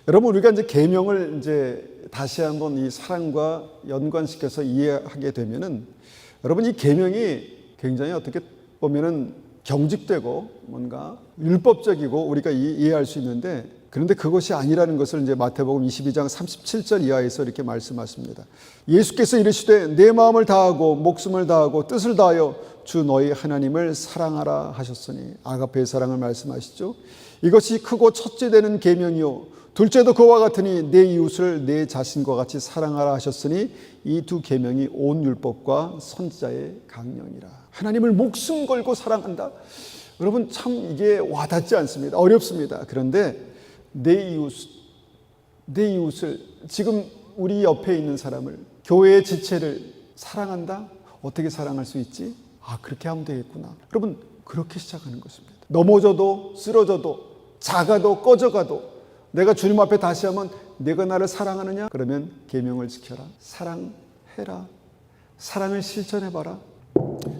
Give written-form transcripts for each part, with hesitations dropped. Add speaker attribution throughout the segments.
Speaker 1: 여러분, 우리가 이제 계명을 이제 다시 한번 이 사랑과 연관시켜서 이해하게 되면은, 여러분, 이 계명이 굉장히 어떻게 보면은 경직되고 뭔가 율법적이고 우리가 이해할 수 있는데, 그런데 그것이 아니라는 것을 이제 마태복음 22장 37절 이하에서 이렇게 말씀하십니다. 예수께서 이르시되 내 마음을 다하고 목숨을 다하고 뜻을 다하여 주 너희 하나님을 사랑하라 하셨으니, 아가페의 사랑을 말씀하시죠. 이것이 크고 첫째 되는 계명이요 둘째도 그와 같으니 내 이웃을 내 자신과 같이 사랑하라 하셨으니, 이 두 계명이 온 율법과 선지자의 강령이라. 하나님을 목숨 걸고 사랑한다. 여러분, 참 이게 와닿지 않습니다. 어렵습니다. 그런데 내 이웃을, 지금 우리 옆에 있는 사람을, 교회의 지체를 사랑한다? 어떻게 사랑할 수 있지? 그렇게 하면 되겠구나. 여러분, 그렇게 시작하는 것입니다. 넘어져도 쓰러져도 작아도 꺼져가도 내가 주님 앞에 다시 하면, 내가 나를 사랑하느냐? 그러면 계명을 지켜라. 사랑해라. 사랑을 실천해봐라.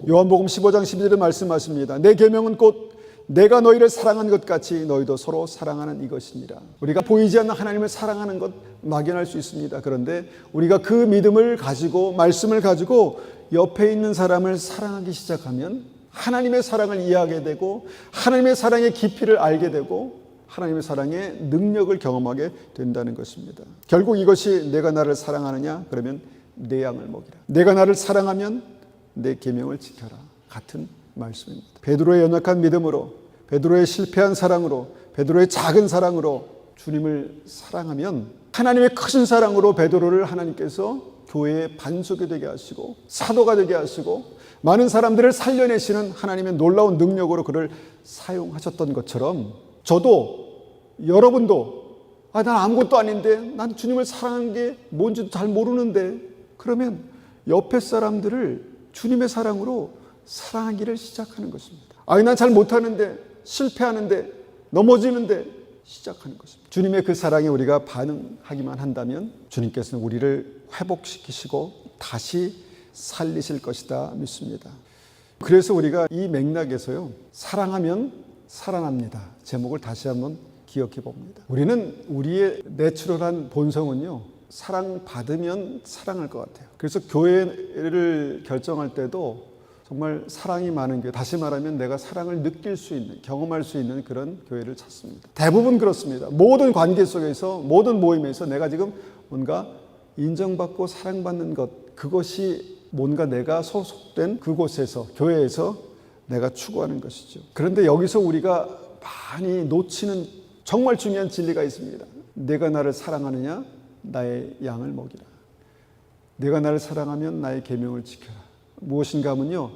Speaker 1: 요한복음 15장 12절에 말씀하십니다. 내 계명은 곧 내가 너희를 사랑한 것 같이 너희도 서로 사랑하는 이것이니라. 우리가 보이지 않는 하나님을 사랑하는 것 막연할 수 있습니다. 그런데 우리가 그 믿음을 가지고, 말씀을 가지고 옆에 있는 사람을 사랑하기 시작하면 하나님의 사랑을 이해하게 되고, 하나님의 사랑의 깊이를 알게 되고, 하나님의 사랑의 능력을 경험하게 된다는 것입니다. 결국 이것이 내가 나를 사랑하느냐? 그러면 내 양을 먹이라. 내가 나를 사랑하면 내 계명을 지켜라. 같은 말씀입니다. 베드로의 연약한 믿음으로, 베드로의 실패한 사랑으로, 베드로의 작은 사랑으로 주님을 사랑하면, 하나님의 크신 사랑으로 베드로를 하나님께서 교회의 반석이 되게 하시고 사도가 되게 하시고 많은 사람들을 살려내시는 하나님의 놀라운 능력으로 그를 사용하셨던 것처럼, 저도, 여러분도 난 아무것도 아닌데, 난 주님을 사랑하는 게 뭔지 잘 모르는데, 그러면 옆에 사람들을 주님의 사랑으로 사랑하기를 시작하는 것입니다. 난 잘 못하는데, 실패하는데, 넘어지는데, 시작하는 것입니다. 주님의 그 사랑에 우리가 반응하기만 한다면 주님께서는 우리를 회복시키시고 다시 살리실 것이다 믿습니다. 그래서 우리가 이 맥락에서요, 사랑하면 살아납니다. 제목을 다시 한번 기억해 봅니다. 우리는 우리의 내추럴한 본성은요, 사랑받으면 사랑할 것 같아요. 그래서 교회를 결정할 때도 정말 사랑이 많은 교회, 다시 말하면 내가 사랑을 느낄 수 있는, 경험할 수 있는 그런 교회를 찾습니다. 대부분 그렇습니다. 모든 관계 속에서, 모든 모임에서 내가 지금 뭔가 인정받고 사랑받는 것, 그것이 뭔가 내가 소속된 그곳에서, 교회에서 내가 추구하는 것이죠. 그런데 여기서 우리가 많이 놓치는 정말 중요한 진리가 있습니다. 내가 나를 사랑하느냐? 나의 양을 먹이라. 내가 나를 사랑하면 나의 계명을 지켜라. 무엇인가 하면요,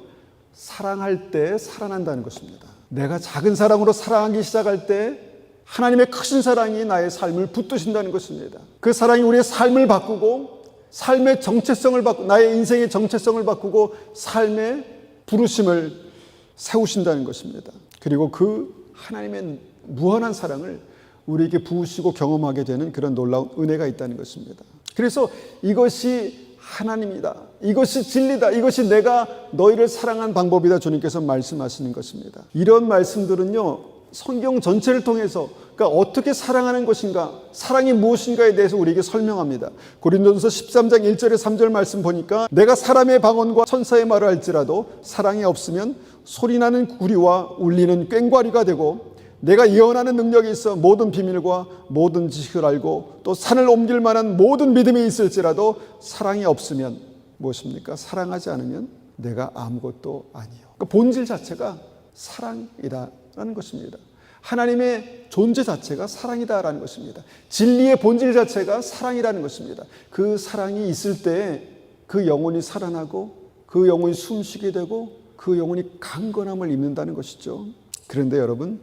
Speaker 1: 사랑할 때 살아난다는 것입니다. 내가 작은 사랑으로 사랑하기 시작할 때 하나님의 크신 사랑이 나의 삶을 붙드신다는 것입니다. 그 사랑이 우리의 삶을 바꾸고, 삶의 정체성을 바꾸고, 나의 인생의 정체성을 바꾸고 삶의 부르심을 세우신다는 것입니다. 그리고 그 하나님의 무한한 사랑을 우리에게 부으시고 경험하게 되는 그런 놀라운 은혜가 있다는 것입니다. 그래서 이것이 하나님이다, 이것이 진리다, 이것이 내가 너희를 사랑한 방법이다, 주님께서 말씀하시는 것입니다. 이런 말씀들은요, 성경 전체를 통해서, 그러니까 어떻게 사랑하는 것인가, 사랑이 무엇인가에 대해서 우리에게 설명합니다. 고린도전서 13장 1절에 3절 말씀 보니까, 내가 사람의 방언과 천사의 말을 할지라도 사랑이 없으면 소리나는 구리와 울리는 꽹과리가 되고, 내가 예언하는 능력이 있어 모든 비밀과 모든 지식을 알고 또 산을 옮길 만한 모든 믿음이 있을지라도 사랑이 없으면 무엇입니까? 사랑하지 않으면 내가 아무것도 아니요. 그러니까 본질 자체가 사랑이다라는 것입니다. 하나님의 존재 자체가 사랑이다라는 것입니다. 진리의 본질 자체가 사랑이라는 것입니다. 그 사랑이 있을 때 그 영혼이 살아나고, 그 영혼이 숨쉬게 되고, 그 영혼이 강건함을 입는다는 것이죠. 그런데 여러분,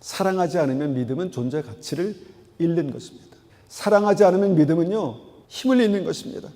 Speaker 1: 사랑하지 않으면 믿음은 존재 가치를 잃는 것입니다. 사랑하지 않으면 믿음은요, 힘을 잃는 것입니다.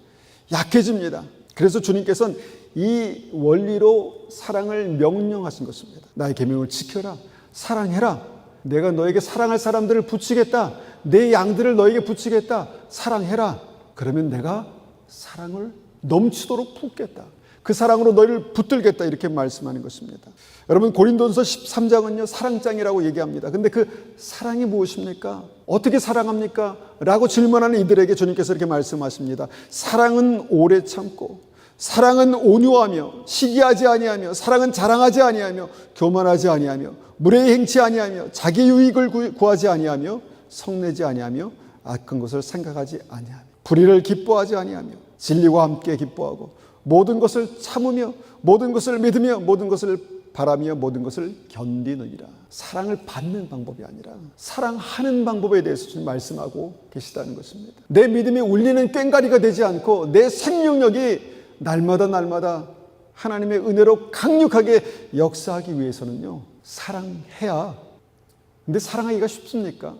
Speaker 1: 약해집니다. 그래서 주님께서는 이 원리로 사랑을 명령하신 것입니다. 나의 계명을 지켜라, 사랑해라. 내가 너에게 사랑할 사람들을 붙이겠다, 내 양들을 너에게 붙이겠다, 사랑해라. 그러면 내가 사랑을 넘치도록 붓겠다. 그 사랑으로 너희를 붙들겠다 이렇게 말씀하는 것입니다. 여러분 고린도전서 13장은요 사랑장이라고 얘기합니다. 근데 그 사랑이 무엇입니까? 어떻게 사랑합니까? 라고 질문하는 이들에게 주님께서 이렇게 말씀하십니다. 사랑은 오래 참고 사랑은 온유하며 시기하지 아니하며 사랑은 자랑하지 아니하며 교만하지 아니하며 무례히 행치 아니하며 자기 유익을 구하지 아니하며 성내지 아니하며 악한 것을 생각하지 아니하며 불의를 기뻐하지 아니하며 진리와 함께 기뻐하고 모든 것을 참으며 모든 것을 믿으며 모든 것을 바라며 모든 것을 견디느니라. 사랑을 받는 방법이 아니라 사랑하는 방법에 대해서 지금 말씀하고 계시다는 것입니다. 내 믿음이 울리는 꽹과리가 되지 않고 내 생명력이 날마다 하나님의 은혜로 강력하게 역사하기 위해서는요 사랑해야. 근데 사랑하기가 쉽습니까?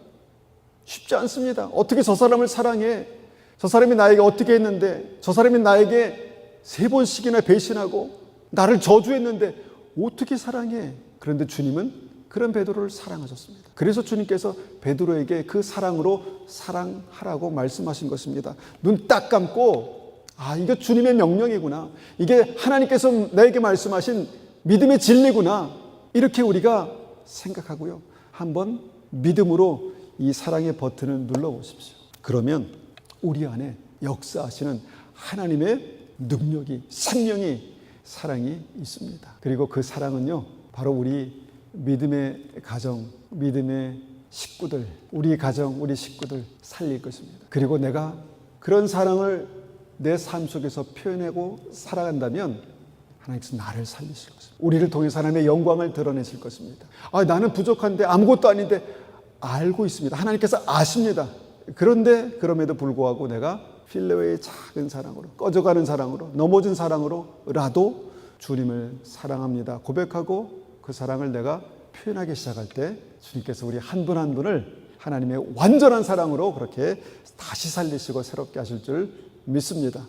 Speaker 1: 쉽지 않습니다. 어떻게 저 사람을 사랑해? 저 사람이 나에게 어떻게 했는데, 저 사람이 나에게 3번씩이나 배신하고 나를 저주했는데 어떻게 사랑해? 그런데 주님은 그런 베드로를 사랑하셨습니다. 그래서 주님께서 베드로에게 그 사랑으로 사랑하라고 말씀하신 것입니다. 눈 딱 감고 이게 주님의 명령이구나, 이게 하나님께서 나에게 말씀하신 믿음의 진리구나, 이렇게 우리가 생각하고요 한번 믿음으로 이 사랑의 버튼을 눌러보십시오. 그러면 우리 안에 역사하시는 하나님의 능력이, 생명이, 사랑이 있습니다. 그리고 그 사랑은요 바로 우리 믿음의 가정, 믿음의 식구들, 우리 가정, 우리 식구들 살릴 것입니다. 그리고 내가 그런 사랑을 내 삶 속에서 표현하고 살아간다면 하나님께서 나를 살리실 것입니다. 우리를 통해서 하나님의 영광을 드러내실 것입니다. 나는 부족한데, 아무것도 아닌데, 알고 있습니다. 하나님께서 아십니다. 그런데 그럼에도 불구하고 내가 필레오의 작은 사랑으로, 꺼져가는 사랑으로, 넘어진 사랑으로라도 주님을 사랑합니다 고백하고 그 사랑을 내가 표현하기 시작할 때 주님께서 우리 한 분 한 분을 하나님의 완전한 사랑으로 그렇게 다시 살리시고 새롭게 하실 줄 믿습니다.